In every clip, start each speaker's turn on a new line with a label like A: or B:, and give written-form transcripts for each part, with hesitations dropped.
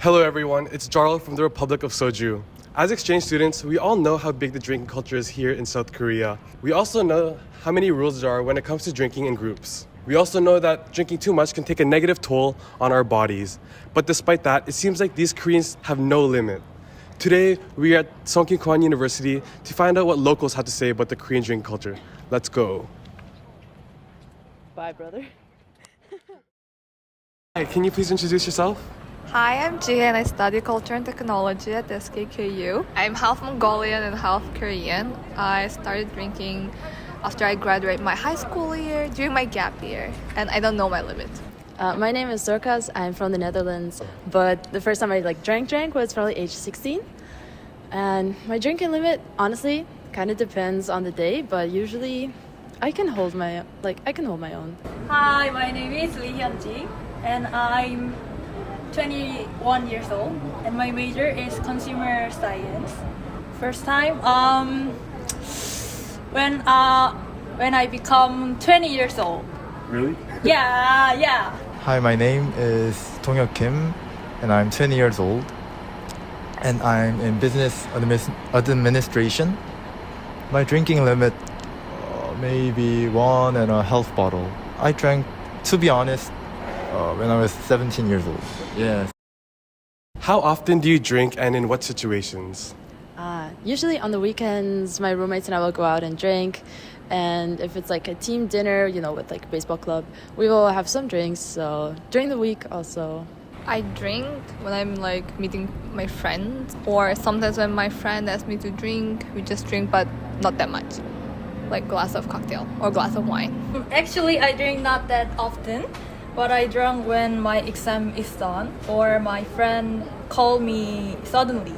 A: Hello everyone, it's Jarl from the Republic of Soju. As exchange students, we all know how big the drinking culture is here in South Korea. We also know how many rules there are when it comes to drinking in groups. We also know that drinking too much can take a negative toll on our bodies. But despite that, it seems like these Koreans have no limit. Today, we are at Songkyunkwan University to find out what locals have to say about the Korean drinking culture. Let's go.
B: Bye, brother.
A: Hi, can you please introduce yourself?
C: Hi, I'm Ji and I study culture and technology at SKKU. I'm half Mongolian and half Korean. I started drinking after I graduated my high school year, during my gap year, and I don't know my limit.
B: My name is Sorkas. I'm from the Netherlands, but the first time I drank was probably age 16. And my drinking limit, honestly, kind of depends on the day, but usually I can hold my own.
D: Hi, my name is Lee Hyun-ji and I'm 21 years old and my major is consumer science. First time when I become 20 years old.
A: Really?
D: Yeah.
E: Hi, my name is Dong-hyuk Kim and I'm 20 years old and I'm in business administration. My drinking limit maybe 1.5 bottle. I drank, to be honest, when I was 17 years old. Yes.
A: How often do you drink and in what situations?
B: Usually on the weekends, my roommates and I will go out and drink. And if it's like a team dinner, with like a baseball club, we will have some drinks. So during the week also.
C: I drink when I'm meeting my friends, or sometimes when my friend asks me to drink, we just drink, but not that much. Like glass of cocktail or glass of wine.
D: Actually, I drink not that often, but I drink when my exam is done or my friend call me suddenly.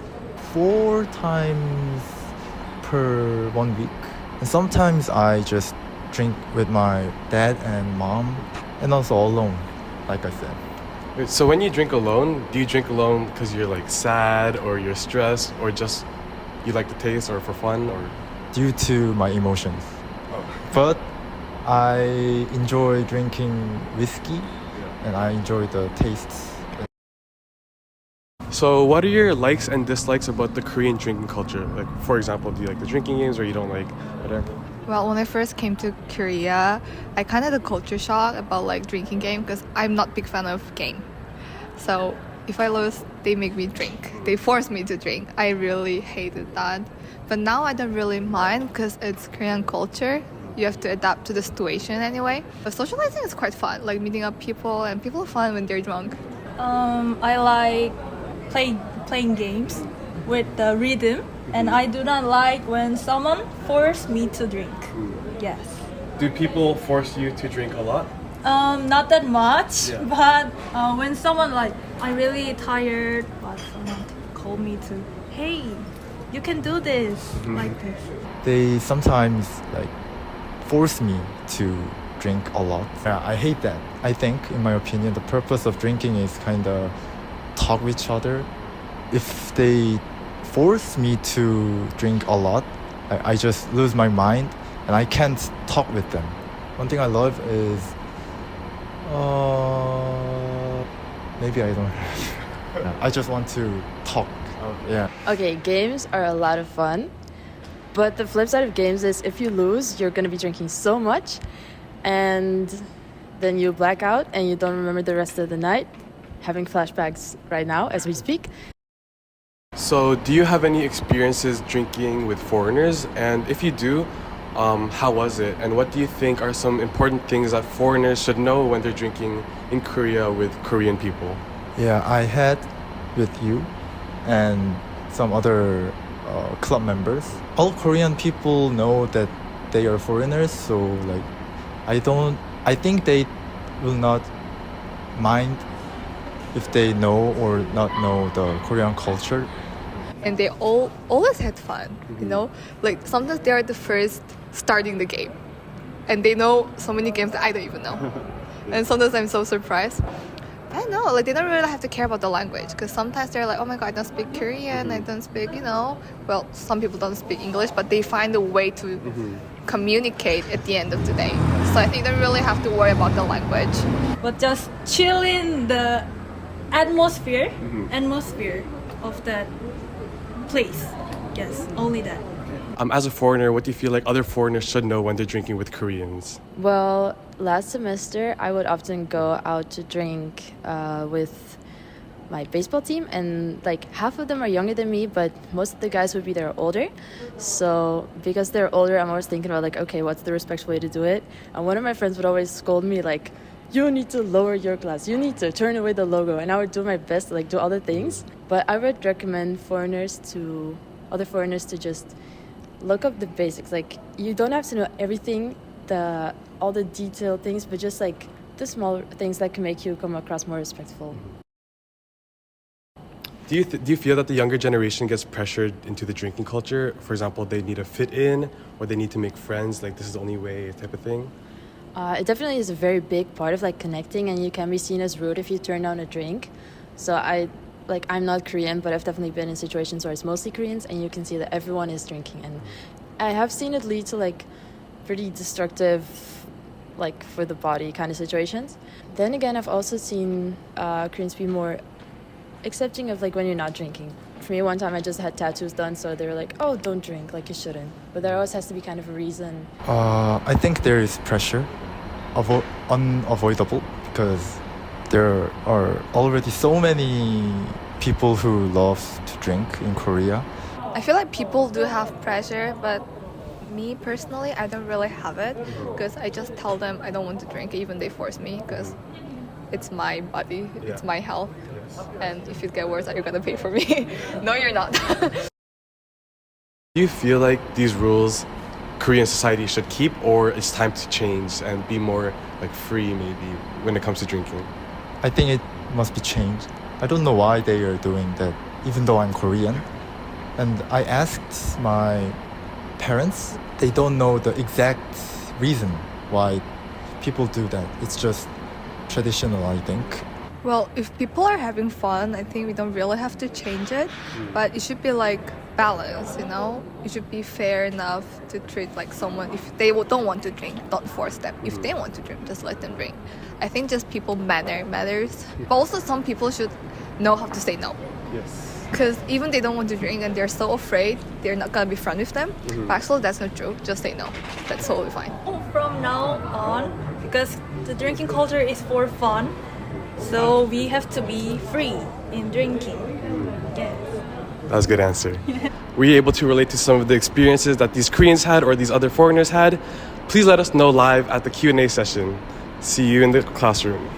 E: 4 times per 1 week. And sometimes I just drink with my dad and mom and also alone, like I said.
A: Wait, so when you drink alone, do you drink alone because you're sad or you're stressed or just you like the taste or for fun or?
E: Due to my emotions.
A: Oh.
E: But I enjoy drinking whiskey and I enjoy the tastes.
A: So what are your likes and dislikes about the Korean drinking culture? Like, for example, do you like the drinking games or you don't like whatever?
C: Well, when I first came to Korea, I kind of had a culture shock about drinking game because I'm not big fan of game. So if I lose, they make me drink. They force me to drink. I really hated that. But now I don't really mind because it's Korean culture. You have to adapt to the situation anyway. But socializing is quite fun, meeting up people, and people are fun when they're drunk.
D: I like playing games with the rhythm, and I do not like when someone force me to drink. Yes.
A: Do people force you to drink a lot?
D: Not that much,
A: Yeah.
D: but when someone I'm really tired, but someone call me to, hey, you can do this, like this.
E: They sometimes force me to drink a lot. Yeah, I hate that. I think, in my opinion, the purpose of drinking is kind of talk with each other. If they force me to drink a lot, I just lose my mind and I can't talk with them. One thing I love is maybe I don't yeah, I just want to talk. Yeah.
B: Okay, games are a lot of fun. But the flip side of games is if you lose, you're going to be drinking so much and then you black out and you don't remember the rest of the night. Having flashbacks right now as we speak.
A: So do you have any experiences drinking with foreigners? And if you do, how was it? And what do you think are some important things that foreigners should know when they're drinking in Korea with Korean people?
E: Yeah, I had with you and some other club members. All Korean people know that they are foreigners, so I think they will not mind if they know or not know the Korean culture.
C: And they always had fun, sometimes they are the first starting the game. And they know so many games that I don't even know. And sometimes I'm so surprised. I don't know, they don't really have to care about the language because sometimes they're oh my god, I don't speak Korean, I don't speak, well, some people don't speak English, but they find a way to communicate at the end of the day. So I think they don't really have to worry about the language.
D: But just chill in the atmosphere of that place. Yes, only that.
A: As a foreigner, what do you feel like other foreigners should know when they're drinking with Koreans?
B: Well, last semester I would often go out to drink with my baseball team, and like half of them are younger than me, but most of the guys would be there older. So because they're older, I'm always thinking about like, okay, what's the respectful way to do it? And one of my friends would always scold me like, you need to lower your glass, you need to turn away the logo, and I would do my best to like do all the things. But I would recommend other foreigners to just look up the basics. Like, you don't have to know everything, all the detailed things, but just like the small things that can make you come across more respectful.
A: Do you feel that the younger generation gets pressured into the drinking culture? For example, they need to fit in, or they need to make friends, like this is the only way type of thing?
B: It definitely is a very big part of like connecting, and you can be seen as rude if you turn down a drink. So I'm not Korean, but I've definitely been in situations where it's mostly Koreans, and you can see that everyone is drinking, and I have seen it lead to like pretty destructive, like for the body kind of situations. Then again, I've also seen Koreans be more accepting of like when you're not drinking. For me, one time I just had tattoos done, so they were like, oh, don't drink, like you shouldn't. But there always has to be kind of a reason.
E: I think there is pressure, unavoidable, because there are already so many people who love to drink in Korea.
C: I feel like people do have pressure, but me personally, I don't really have it because I just tell them I don't want to drink, even they force me, because it's my body, it's my health, and if it gets worse, are you gonna pay for me? No, you're not.
A: Do you feel like these rules Korean society should keep, or it's time to change and be more like free maybe when it comes to drinking?
E: I think it must be changed. I don't know why they are doing that, even though I'm Korean. And I asked my parents, they don't know the exact reason why people do that. It's just traditional, I think.
C: Well, if people are having fun, I think we don't really have to change it, but it should be like balance, you know? It should be fair enough to treat like someone, if they don't want to drink, don't force them. If they want to drink, just let them drink. I think just people matters. But also some people should know how to say no.
A: Yes.
C: Because even they don't want to drink and they're so afraid they're not gonna be friends with them. But actually that's not true. Just say no. That's totally fine.
D: From now on, because the drinking culture is for fun, so we have to be free in drinking. Yes.
A: That was a good answer. Were you able to relate to some of the experiences that these Koreans had or these other foreigners had? Please let us know live at the Q&A session. See you in the classroom.